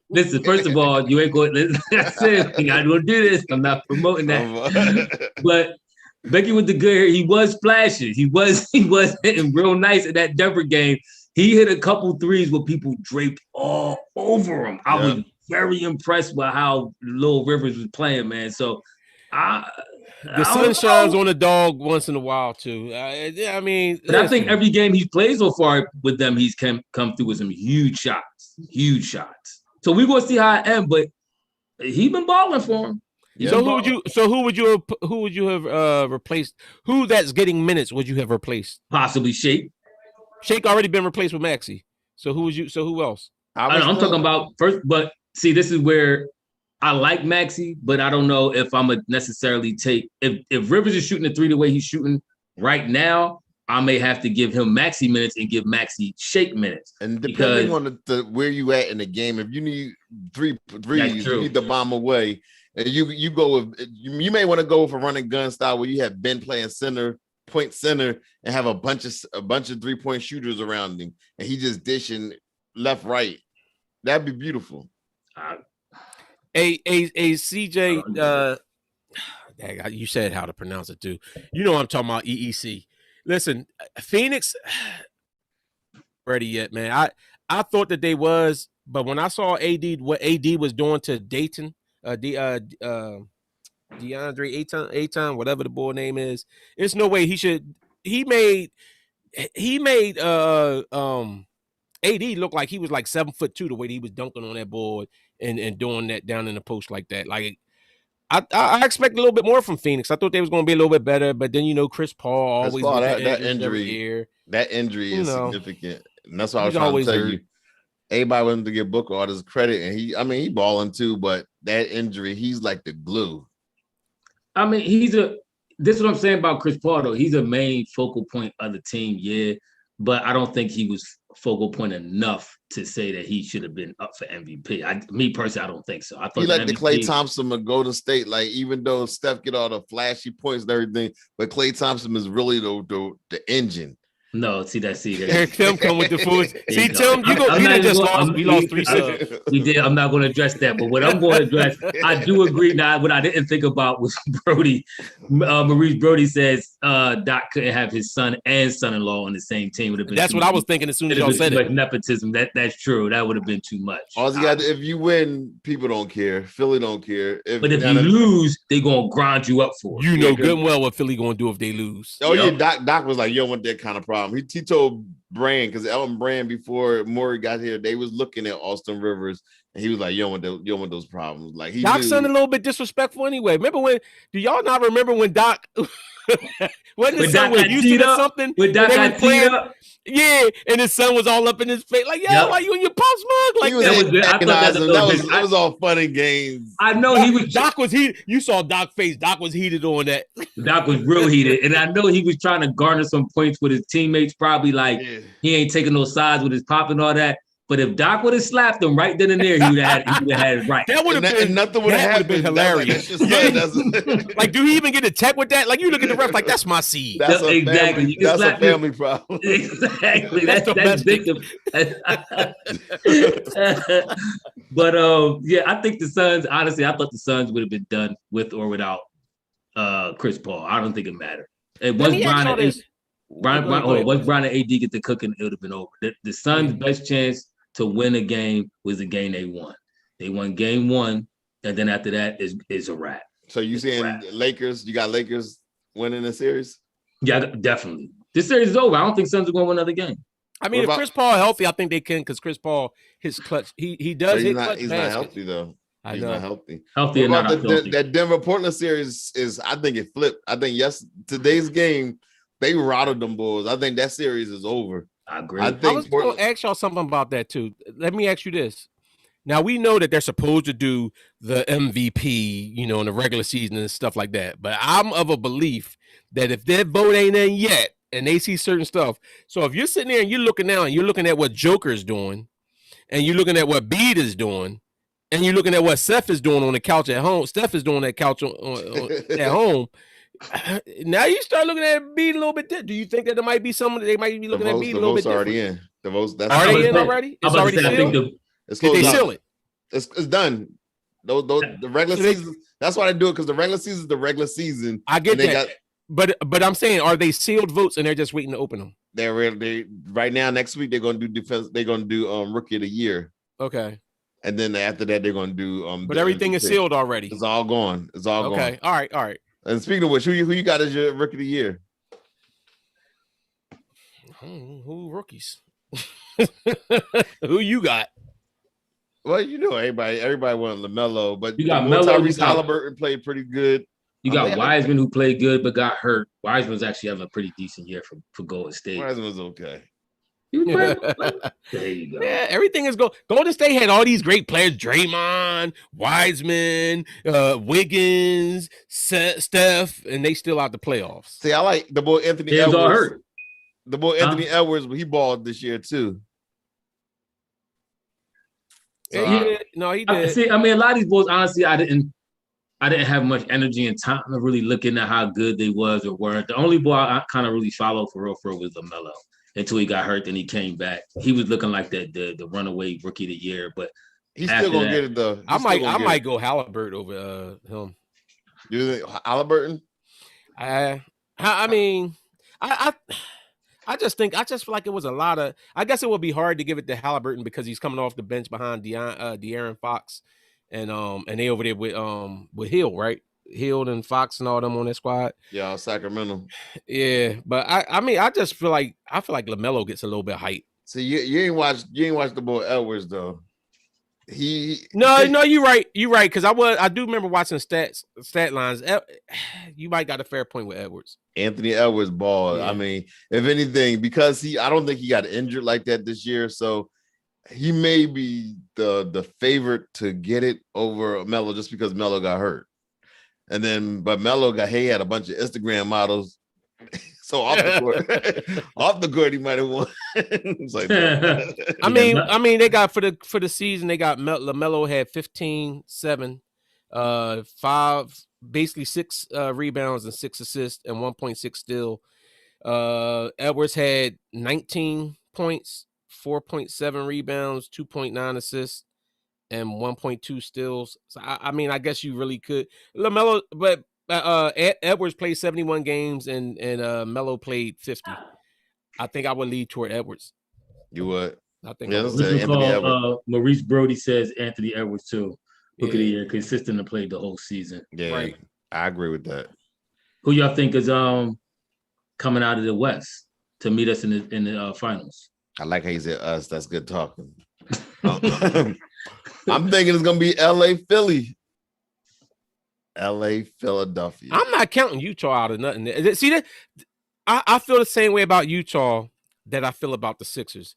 Listen, first of all, you ain't going. That's it. We gotta go do this. I'm not promoting that, but Becky with the good hair, he was flashing. He was hitting real nice in that Denver game. He hit a couple threes where people draped all over him. I was very impressed with how Lil Rivers was playing, man. So the sun shines on a dog once in a while too. I mean, but I think every game he's played so far with them, he's come through with some huge shots. So we're gonna see how it ends, but he's been balling for him. So who would you have replaced? Who that's getting minutes would you have replaced? Possibly Shake. Shake already been replaced with Maxey. So who else? I'm talking about first, but see, this is where I like Maxey, but I don't know if I'm gonna necessarily take if Rivers is shooting the 3 the way he's shooting right now. I may have to give him Maxey minutes and give Maxey Shake minutes. And depending on where you at in the game, if you need threes, you need the bomb away. And you go with you may want to go with a running gun style where you have Ben playing point center, and have a bunch of 3-point shooters around him, and he just dishing left, right. That'd be beautiful. CJ, you said how to pronounce it too. You know what I'm talking about, EEC. Listen, Phoenix ready yet, man. I thought that they was, but when I saw what AD was doing to Dayton, DeAndre Ayton, whatever the boy name is, it's no way he made AD looked like he was like 7'2" the way he was dunking on that board and doing that down in the post like that. Like I expect a little bit more from Phoenix. I thought they was going to be a little bit better, but then Chris Paul always that injury is significant, and that's why I was trying to tell you. Everybody wanted to give Booker all this credit, and he balling too, but that injury, he's like the glue. I mean, this is what I'm saying about Chris Paul, though. He's a main focal point of the team, yeah, but I don't think he was focal point enough to say that he should have been up for MVP. Me personally, I don't think so. I thought he like the Klay Thompson of Golden State. Like, even though Steph get all the flashy points and everything, but Klay Thompson is really the engine. No, see that. Here Tim come with the foods. See, There Tim, you go. I'm We not done even just going- lost. I'm- We lost 3 subs. We did. I'm not going to address that. But what I'm going to address, I do agree. Now, what I didn't think about was Brody. Maurice Brody says Doc couldn't have his son and son-in-law on the same team. Would have been. That's what I was thinking as soon as It'd y'all have been said too it. much nepotism. That's true. That would have been too much. All you got, if you win, people don't care. Philly don't care. But if you lose, they gonna grind you up for it. You know good and well what Philly going to do if they lose. Oh yeah, Doc was like, you don't want that kind of problem. He told Brand, because Elton Brand before Maury got here, they was looking at Austin Rivers, and he was like, you don't want those problems. Like Doc sounded a little bit disrespectful anyway. Remember when? Do y'all not remember when Doc? When his son was Houston or something? When Doc got teed up. Yeah, and his son was all up in his face, like, yo, why you in your pops mug? Like that was all fun and games. I know he was. Doc was heated. You saw Doc's face. Doc was heated on that. Doc was real heated, and I know he was trying to garner some points with his teammates. Probably like he ain't taking no sides with his pop and all that. But if Doc would have slapped him right then and there, he would have had it right. That would have been nothing would have been hilarious. Like, do he even get a tech with that? Like, you look at the ref, like that's my seed. That's a family problem. Exactly. That's victim. But I think the Suns. Honestly, I thought the Suns would have been done with or without Chris Paul. I don't think it mattered. And once Brian and AD get to cooking, it would have been over. The Suns' best chance to win a game was the game they won. They won game 1, and then after that is a wrap. So you saying Lakers? You got Lakers winning the series? Yeah, definitely. This series is over. I don't think Suns are going to win another game. I mean, if Chris Paul healthy, I think they can, because Chris Paul, his clutch, he does hit clutch. He's not healthy though. He's not healthy. Healthy or not healthy. That Denver Portland series is. I think it flipped. I think today's game. They routed them Bulls. I think that series is over. I agree. I was going to ask y'all something about that too. Let me ask you this. Now, we know that they're supposed to do the MVP, in the regular season and stuff like that. But I'm of a belief that if their vote ain't in yet and they see certain stuff. So if you're sitting there and you're looking now and you're looking at what Joker's doing and you're looking at what Bede is doing and you're looking at what Seth is doing on the couch at home, Steph is doing that couch at home. Now you start looking at Embiid a little bit. Do you think that there might be someone that they might be looking at Embiid a little bit different? Already in. The votes. Are they in already? It's already sealed. Did they seal it? It's done. The regular season. That's why they do it, because the regular season is the regular season. I get that. But I'm saying, are they sealed votes and they're just waiting to open them? They right now. Next week they're going to do defense. They're going to do Rookie of the Year. Okay. And then after that they're going to do But everything is sealed already. It's all gone. It's all gone. Okay. All right. And speaking of which, who you got as your Rookie of the Year? Who rookies? Who you got? Well, everybody wanted LaMelo, but you got Melo. Tyrese Halliburton played pretty good. You got Wiseman, who played good but got hurt. Wiseman's actually having a pretty decent year for Golden State. Wiseman was okay. There you go. Yeah, everything is go. Golden State had all these great players: Draymond, Wiseman, Wiggins, Steph, and they still out the playoffs. See, I like the boy Anthony Edwards. All hurt. The boy Anthony Edwards, he balled this year too. So, no, he did. See, I mean, a lot of these boys, honestly, I didn't have much energy and time to really looking at how good they was or weren't. The only boy I kind of really followed for real was LaMelo. Until he got hurt, then he came back. He was looking like the runaway Rookie of the Year, but he's still gonna get it though. I might go Halliburton over him. You think Halliburton? I mean, I just feel like it was a lot of. I guess it would be hard to give it to Halliburton because he's coming off the bench behind De'Aaron Fox, and they over there with Hill, right? Hill and Fox and all them on that squad. Yeah, Sacramento. Yeah, but I mean, I feel like LaMelo gets a little bit hype. See, you ain't watched the boy Edwards though. No, you're right. You're right, because I do remember watching stat lines. You might got a fair point with Edwards. Anthony Edwards ball. Yeah. I mean, if anything, because I don't think he got injured like that this year, so he may be the favorite to get it over Melo just because Melo got hurt. And then, but Melo had a bunch of Instagram models. So off the court, he might have won. It's like, I mean, they got for the season, they got LaMelo had 15, 7, 5, basically 6 rebounds and 6 assists and 1.6 steal. Edwards had 19 points, 4.7 rebounds, 2.9 assists, and 1.2 steals. So I mean, I guess you really could LaMelo, but Edwards played 71 games and Melo played 50. I think I would lead toward Edwards. You would? I think Yeah, I let's would. say Anthony Edwards. Maurice Brody says Anthony Edwards too. Look at the year, consistent to play the whole season. Yeah, right. I agree with that. Who y'all think is coming out of the West to meet us in the finals? I like how you said us. That's good talking. I'm thinking it's gonna be LA, Philly. LA, Philadelphia. I'm not counting Utah out of nothing. See that? I feel the same way about Utah that I feel about the Sixers,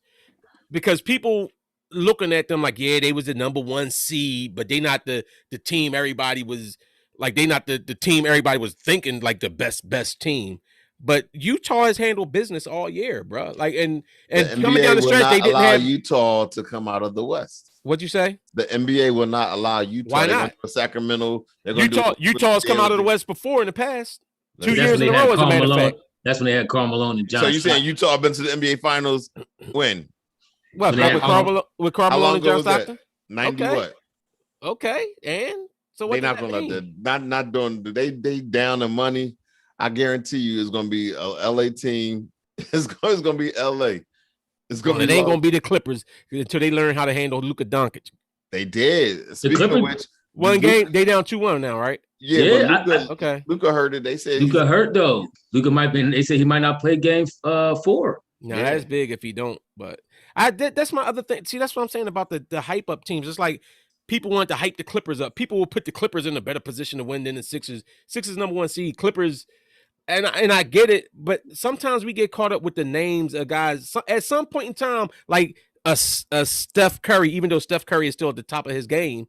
because people looking at them like, yeah, they was the number 1 seed, but they not the team everybody was like. They not the team everybody was thinking like the best team. But Utah has handled business all year, bro. Like and coming down the stretch, they didn't have Utah to come out of the West. What'd you say? The NBA will not allow Utah. Why not? Sacramento. Utah's come out of the West before in the past. 2 years in a row, as a matter of fact. That's when they had Karl Malone and John. So you saying Utah been to the NBA Finals when? What, with Karl Malone and John Stockton? 90 okay. What? Okay, and so what? They not gonna let that. Not doing. They down the money. I guarantee you, it's gonna be a LA team. It's gonna be LA. It's gonna. It ain't gonna be the Clippers until they learn how to handle Luka Doncic. They did. Speaking of which, one game they down 2-1 now, right? Yeah. Okay. Luka hurt it. They said Luka hurt though. Luka might be. They said he might not play game 4. No, that's big if he don't. But that's my other thing. See, that's what I'm saying about the hype up teams. It's like people want to hype the Clippers up. People will put the Clippers in a better position to win than the Sixers. Sixers number 1 seed. Clippers. And I get it, but sometimes we get caught up with the names of guys. At some point in time, like a Steph Curry, even though Steph Curry is still at the top of his game,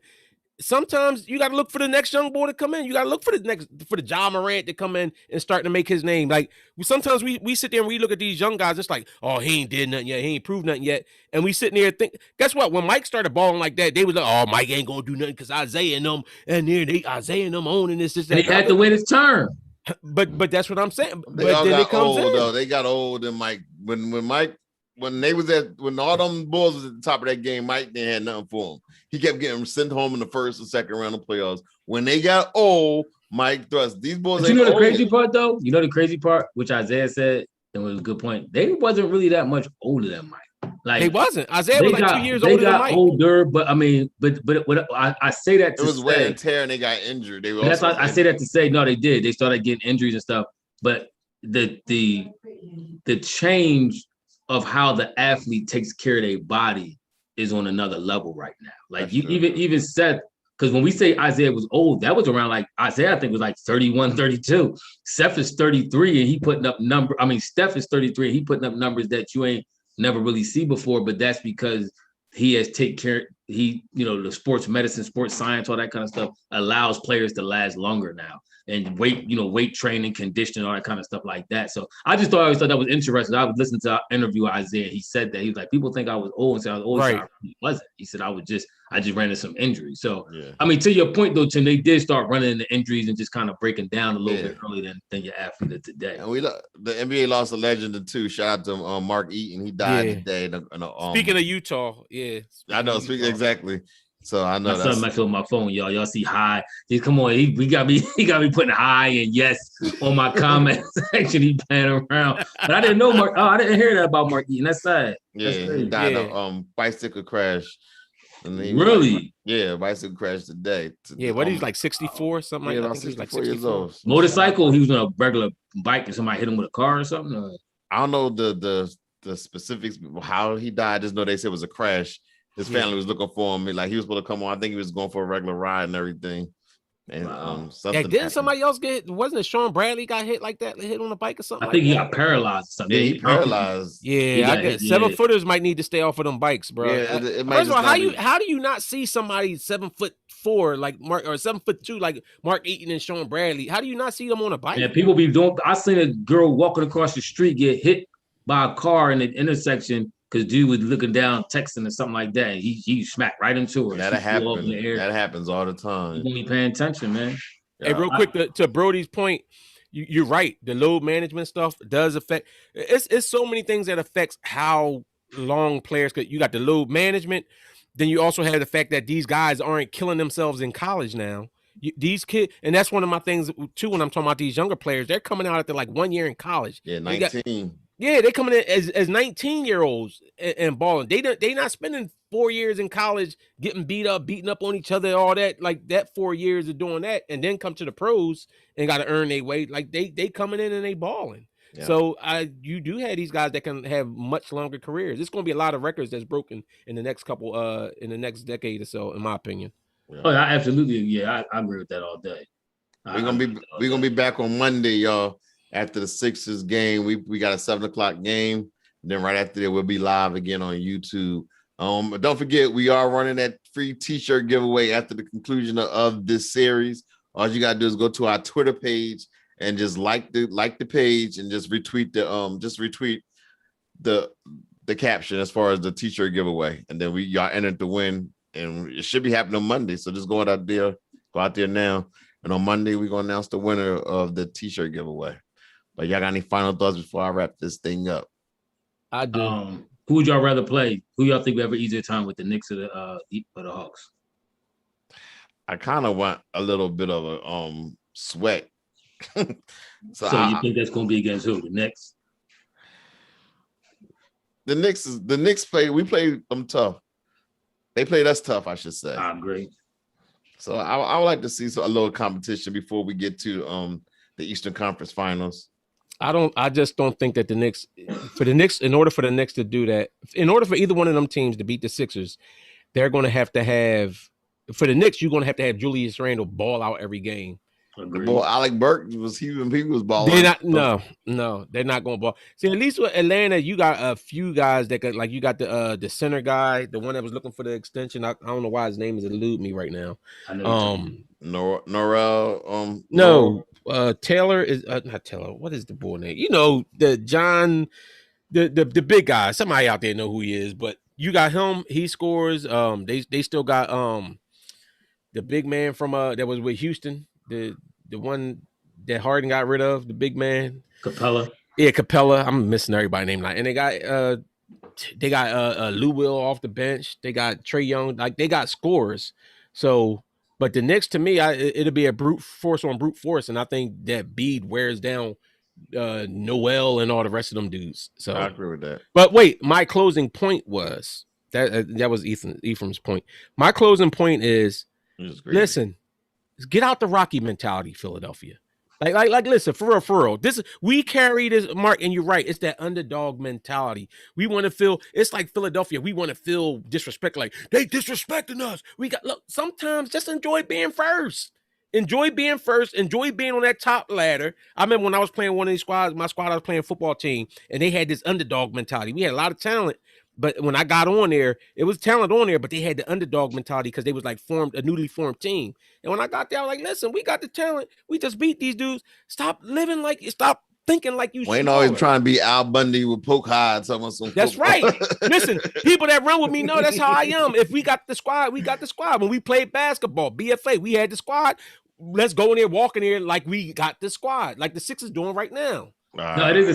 sometimes you got to look for the next young boy to come in. You got to look for the Ja Morant to come in and start to make his name. Like sometimes we sit there and we look at these young guys. It's like, oh, he ain't did nothing yet. He ain't proved nothing yet. And we sitting there and think, guess what? When Mike started balling like that, they was like, oh, Mike ain't gonna do nothing because Isaiah and them, and then Isaiah and them owning this. And he had to win his turn. But that's what I'm saying. They but all then got it comes old in. though. They got old, and Mike when they was when all them Bulls was at the top of that game, Mike didn't have nothing for him. He kept getting sent home in the first and second round of playoffs. When they got old, Mike thrust these Bulls. But you know the crazy part though. You know the crazy part, which Isaiah said, and was a good point. They wasn't really that much older than Mike. Like he wasn't. Isaiah was like 2 years older than Mike. They got older, but I mean, but what I say that to it was say, wear and tear, and they got injured. They were that's why I say that to say no, they did. They started getting injuries and stuff. But the change of how the athlete takes care of their body is on another level right now. Like that's even Seth, because when we say Isaiah was old, that was around like Isaiah I think was like 31, 32. Seth is 33 and he putting up Steph is 33 and he putting up numbers that you ain't never really see before, but that's because he has take care. The sports medicine, sports science, all that kind of stuff allows players to last longer now, and weight training, conditioning, all that kind of stuff like that. So I always thought that was interesting. I was listening to an interview with Isaiah. He said that he was like, people think I was old and said I was old. Right. I really wasn't. He said I just ran into some injuries. So I mean, to your point though, Tim, they did start running into injuries and just kind of breaking down a little bit earlier than your athlete of today. And the NBA lost a legend too. Shout out to Mark Eaton. He died today. Speaking of Utah, I know. Speaking exactly. So I know my son messing with my phone, y'all. Y'all see high. Come on, he got me putting high and yes on my comment section. He playing around, but I didn't know Mark. Oh, I didn't hear that about Mark Eaton. That's sad. Yeah, he died of bicycle crash. And really? Bicycle crash today. What he's like 64, something like that. I think he's like years old. Motorcycle. He was on a regular bike and somebody hit him with a car or something. Or? I don't know the specifics how he died. I just know they said it was a crash. His family was looking for him. Like he was supposed to come on. I think he was going for a regular ride and everything. And something. Didn't somebody else get? Wasn't it Sean Bradley got hit like that? Hit on a bike or something? I think he got paralyzed. Or something. Yeah, he paralyzed. I guess 7-footers might need to stay off of them bikes, bro. Yeah, first of all, how do you not see somebody 7'4" like Mark or 7'2" like Mark Eaton and Sean Bradley? How do you not see them on a bike? Yeah, people be doing. I seen a girl walking across the street get hit by a car in the intersection. Because dude was looking down, texting or something like that. He smacked right into her. That happens. That happens all the time. You need to be paying attention, man. Hey, real quick to Brody's point, you're right. The load management stuff does affect. It's so many things that affects how long players could. You got the load management. Then you also have the fact that these guys aren't killing themselves in college now. These kids, and that's one of my things too. When I'm talking about these younger players, they're coming out after like 1 year in college. Yeah, 19. They coming in as 19-year-olds and balling. They not spending 4 years in college getting beating up on each other, all that. Like that 4 years of doing that, and then come to the pros and got to earn their way. Like they coming in and they balling. Yeah. So you do have these guys that can have much longer careers. It's going to be a lot of records that's broken in the next couple in the next decade or so, in my opinion. Yeah. Oh, absolutely. Yeah, I agree with that all day. We're gonna be back on Monday, y'all. After the Sixers game, we got a 7:00 game. And then right after that, we'll be live again on YouTube. Don't forget, we are running that free T-shirt giveaway after the conclusion of this series. All you gotta do is go to our Twitter page and just like the page and just retweet the caption as far as the T-shirt giveaway, and then y'all entered to win, and it should be happening on Monday. So just go out there now, and on Monday we're gonna announce the winner of the T-shirt giveaway. But y'all got any final thoughts before I wrap this thing up? I do. Who would y'all rather play? Who y'all think would have an easier time with, the Knicks or the Hawks? I kind of want a little bit of a sweat. So you think that's going to be against who? The Knicks? The Knicks we played them tough. They played us tough, I should say. I agree. So I would like to see a little competition before we get to the Eastern Conference Finals. I just don't think that in order for the Knicks to do that, in order for either one of them teams to beat the Sixers, they're going to have, for the Knicks, you're going to have Julius Randle ball out every game. Well, Alec Burke he was balling. They're not going to ball. See, at least with Atlanta, you got a few guys that could, like, you got the center guy, the one that was looking for the extension. I don't know why his name is eluding me right now. Norrell. No, Taylor is not Taylor. What is the boy name? You know, the John, the big guy. Somebody out there know who he is, but you got him. He scores. They still got the big man from that was with Houston. The one that Harden got rid of, the big man, Capella. Yeah, Capella. I'm missing everybody's name now. And they got Lou Will off the bench. They got Trae Young. Like, they got scores. So, but the Knicks, to me, it'll be a brute force on brute force, and I think that Embiid wears down Noel and all the rest of them dudes. So I agree with that. But wait, my closing point was that was Ephraim's point. My closing point is, listen. Get out the Rocky mentality, Philadelphia. Like, listen, for real. We carry this, Mark, and you're right. It's that underdog mentality. We want to feel, it's like Philadelphia. We want to feel disrespect, like they disrespecting us. Look, sometimes just enjoy being first. Enjoy being first. Enjoy being on that top ladder. I remember when I was playing one of these squads, my squad, I was playing football team, and they had this underdog mentality. We had a lot of talent. But when I got on there, it was talent on there, but they had the underdog mentality because they was like a newly formed team. And when I got there, I was like, listen, we got the talent. We just beat these dudes. Stop thinking like you should. Ain't always trying to be Al Bundy with poke hides. That's right. Listen, people that run with me know that's how I am. If we got the squad, we got the squad. When we played basketball, BFA, we had the squad. Let's go in there, walk in there like we got the squad, like the Sixers doing right now. No, it is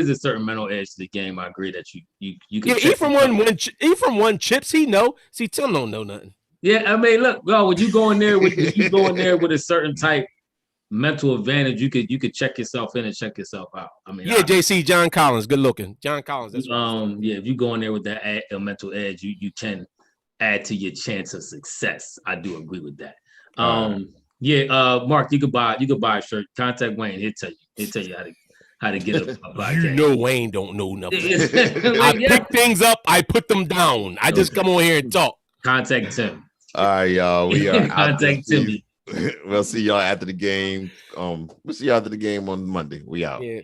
a certain mental edge to the game. I agree that you can. Yeah, Ephraim won chips. He know. See, Tim don't know nothing. Yeah, I mean, look, well, when you go in there with a certain type mental advantage, you could check yourself in and check yourself out. I mean, JC John Collins, good looking. John Collins. That's if you go in there with that mental edge, you can add to your chance of success. I do agree with that. Mark, you could buy a shirt. Contact Wayne. He'll tell you how to get a podcast. You know Wayne don't know nothing. I pick things up, I put them down. I just come on here and talk. Contact Tim. All right, y'all. We are Contact Timmy. We'll see y'all after the game. We'll see y'all after the game on Monday. We out. Yeah.